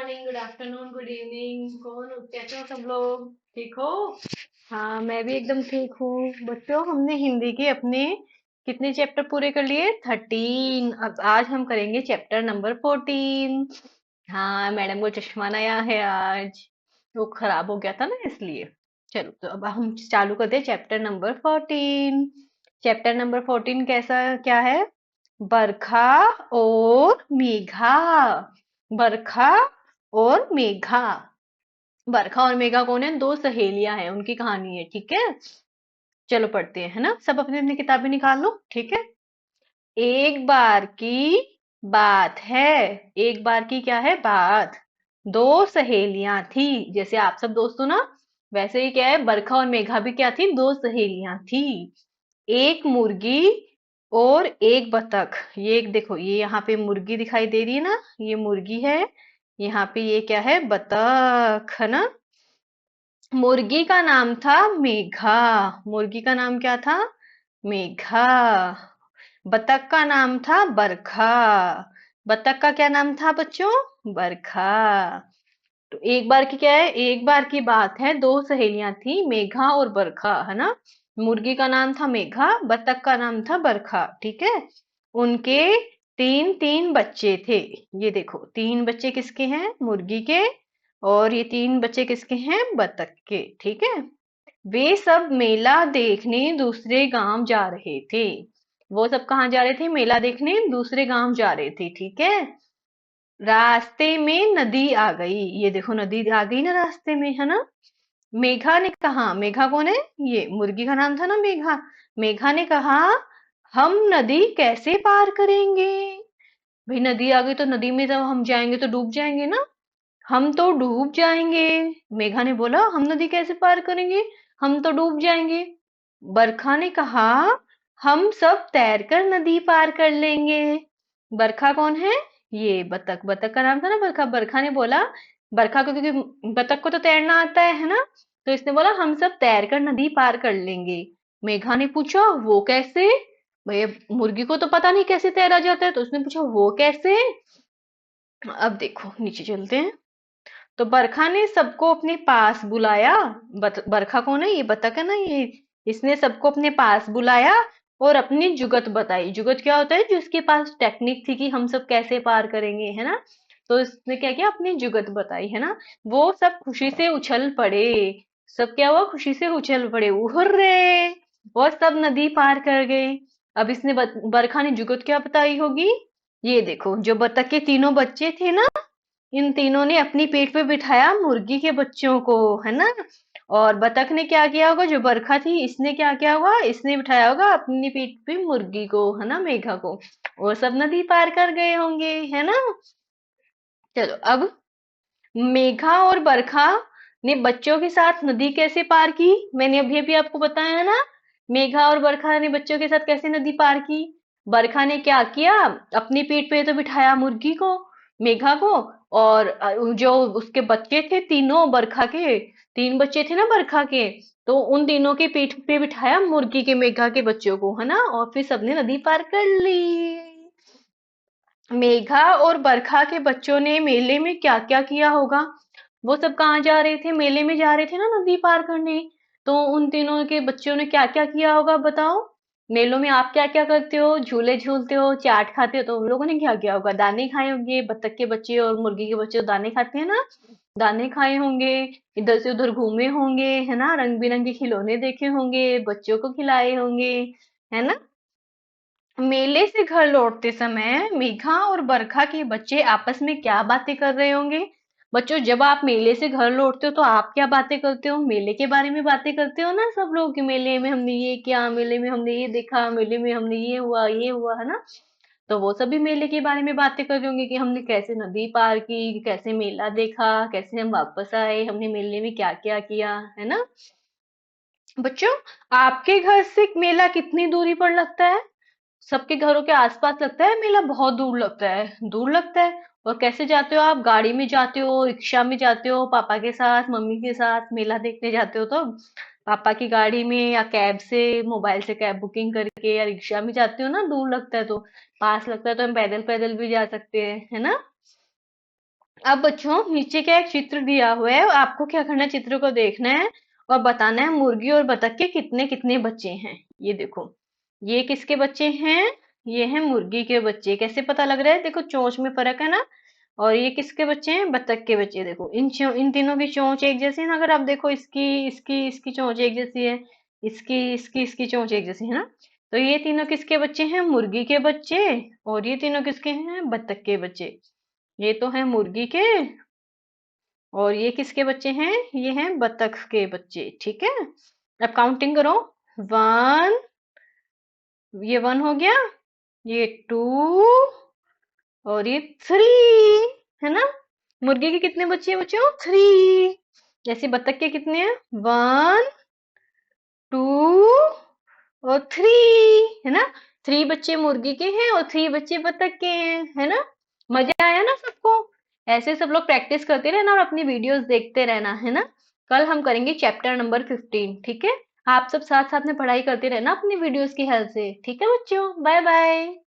Morning, good afternoon, good evening. कैसे हो सब लोग? ठीक हो? हाँ, मैं भी एकदम ठीक हूँ। बच्चों, हमने हिंदी के अपने कितने चैप्टर पूरे कर लिए? 13। अब आज हम करेंगे चैप्टर नंबर 14। हाँ, मैडम को चश्मा नया है आज। वो खराब हो गया था ना, इसलिए। चलो, तो अब हम चालू करते हैं चैप्टर नंबर 14। चैप्टर नंबर 14 कैसा क्या है? बरखा और मेघा। बरखा और मेघा। बरखा और मेघा कौन है? दो सहेलियां हैं, उनकी कहानी है। ठीक है, चलो पढ़ते हैं, है ना? सब अपनी अपनी किताबें निकाल लो। ठीक है। एक बार की बात है। एक बार की क्या है? बात। दो सहेलियां थी। जैसे आप सब दोस्त हो ना, वैसे ही क्या है, बरखा और मेघा भी क्या थी? दो सहेलियां थी। एक मुर्गी और एक बतख। ये एक देखो, ये यहाँ पे मुर्गी दिखाई दे रही है ना, ये मुर्गी है। यहाँ पे ये क्या है? बतख, है ना? मुर्गी का नाम था मेघा। मुर्गी का नाम क्या था? मेघा। बतख का नाम था बरखा। बतख का क्या नाम था बच्चों? बरखा। तो एक बार की क्या है? एक बार की बात है, दो सहेलियां थी, मेघा और बरखा, है ना? मुर्गी का नाम था मेघा, बतख का नाम था बरखा। ठीक है। उनके तीन तीन बच्चे थे। ये देखो, तीन बच्चे किसके हैं? मुर्गी के। और ये तीन बच्चे किसके हैं? बतख के। ठीक है। वे सब मेला देखने दूसरे गांव जा रहे थे। वो सब कहाँ जा रहे थे? मेला देखने दूसरे गांव जा रहे थे। ठीक है। रास्ते में नदी आ गई। ये देखो, नदी आ गई ना रास्ते में, है ना? मेघा ने कहा, मेघा कौन है? ये मुर्गी का नाम था ना, मेघा। मेघा ने कहा, हम नदी कैसे पार करेंगे? भाई, नदी आ गई तो नदी में जब हम जाएंगे तो डूब जाएंगे ना। हम तो डूब जाएंगे। मेघा ने बोला, हम नदी कैसे पार करेंगे? हम तो डूब जाएंगे। बरखा ने कहा, हम सब तैरकर नदी पार कर लेंगे। बरखा कौन है? ये बतख। बतख का नाम था ना बरखा। बरखा ने बोला, बरखा को क्योंकि बतख को तो तैरना आता है ना? तो इसने बोला, हम सब तैरकर नदी पार कर लेंगे। मेघा ने पूछा, वो कैसे? भैया, मुर्गी को तो पता नहीं कैसे तैरा जाता है, तो उसने पूछा, वो कैसे? अब देखो, नीचे चलते हैं। तो बरखा ने सबको अपने पास बुलाया। बरखा कौन है? ये बतख है ना, ये। इसने सबको अपने पास बुलाया और अपनी जुगत बताई। जुगत क्या होता है? जिसके पास टेक्निक थी कि हम सब कैसे पार करेंगे, है ना? तो इसने क्या किया? अपनी जुगत बताई, है ना? वो सब खुशी से उछल पड़े। सब क्या हुआ? खुशी से उछल पड़े, हुर्रे। और सब नदी पार कर गए। अब इसने बरखा ने जुगत क्या बताई होगी? ये देखो, जो बतख के तीनों बच्चे थे ना, इन तीनों ने अपनी पीठ पे बिठाया मुर्गी के बच्चों को, है ना? और बतख ने क्या किया होगा? जो बरखा थी, इसने क्या किया होगा? इसने बिठाया होगा अपनी पीठ पे मुर्गी को, है ना? मेघा को। वो सब नदी पार कर गए होंगे, है ना? चलो, अब मेघा और बरखा ने बच्चों के साथ नदी कैसे पार की? मैंने अभी अभी आपको बताया है ना। मेघा और बरखा ने बच्चों के साथ कैसे नदी पार की? बरखा ने क्या किया? अपनी पीठ पे तो बिठाया मुर्गी को, मेघा को। और जो उसके बच्चे थे तीनों, बरखा के तीन बच्चे थे ना बरखा के, तो उन तीनों की पीठ पे बिठाया मुर्गी के, मेघा के बच्चों को, है ना? और फिर सबने नदी पार कर ली। मेघा और बरखा के बच्चों ने मेले में क्या क्या किया होगा? वो सब कहाँ जा रहे थे? मेले में जा रहे थे ना नदी पार करने। तो उन तीनों के बच्चों ने क्या क्या किया होगा, बताओ? मेलों में आप क्या क्या करते हो? झूले झूलते हो, चाट खाते हो, तो उन लोगों ने क्या किया होगा? दाने खाए होंगे। बत्तख के बच्चे और मुर्गी के बच्चे तो दाने खाते हैं ना। दाने खाए होंगे। इधर से उधर घूमे होंगे, है ना? रंग बिरंगे खिलौने देखे होंगे, बच्चों को खिलाए होंगे, है ना? मेले से घर लौटते समय मेघा और बरखा के बच्चे आपस में क्या बातें कर रहे होंगे? बच्चों, जब आप मेले से घर लौटते हो तो आप क्या बातें करते हो? मेले के बारे में बातें करते हो ना सब लोग, कि मेले में हमने ये किया, मेले में हमने ये देखा, मेले में हमने ये हुआ, है ना? तो वो सभी मेले के बारे में बातें कर रहे होंगे कि हमने कैसे नदी पार की, कैसे मेला देखा, कैसे हम वापस आए, हमने मेले में क्या क्या किया, है ना? बच्चों, आपके घर से मेला कितनी दूरी पर लगता है? सबके घरों के आसपास लगता है मेला? बहुत दूर लगता है, दूर लगता है। और कैसे जाते हो आप? गाड़ी में जाते हो, रिक्शा में जाते हो, पापा के साथ, मम्मी के साथ मेला देखने जाते हो तो पापा की गाड़ी में या कैब से, मोबाइल से कैब बुकिंग करके, या रिक्शा में जाते हो ना, दूर लगता है तो। पास लगता है तो हम पैदल पैदल भी जा सकते हैं, है ना? अब बच्चों नीचे क्या एक चित्र दिया हुआ है, आपको क्या करना है, चित्र को देखना है और बताना है मुर्गी और बतख के कितने कितने बच्चे हैं। ये देखो, ये किसके बच्चे हैं, ये हैं मुर्गी के बच्चे। कैसे पता लग रहा है, देखो चोंच में फर्क है ना। और ये किसके बच्चे हैं, बतख के बच्चे। देखो इन तीनों की चोंच एक जैसी है ना, अगर आप देखो इसकी इसकी इसकी चोंच एक जैसी है, इसकी चोंच एक जैसी है ना। तो ये तीनों किसके बच्चे हैं, मुर्गी के बच्चे। और ये तीनों किसके हैं, बतख के बच्चे। ये तो है मुर्गी के, और ये किसके बच्चे हैं, ये हैं बतख के बच्चे। ठीक है, अब काउंटिंग करो। वन, ये वन हो गया, ये टू, और ये थ्री, है ना। मुर्गी के कितने बच्चे हैं बच्चों, थ्री। जैसे बतख के कितने हैं, वन, टू और थ्री, है ना। थ्री बच्चे मुर्गी के हैं और थ्री बच्चे बतख के हैं, है ना। मजा आया ना सबको। ऐसे सब लोग प्रैक्टिस करते रहना और अपनी वीडियोस देखते रहना, है ना। कल हम करेंगे चैप्टर नंबर 15। ठीक है, आप सब साथ साथ में पढ़ाई करते रहना अपनी वीडियोस की हेल्प से। ठीक है बच्चों, बाय बाय।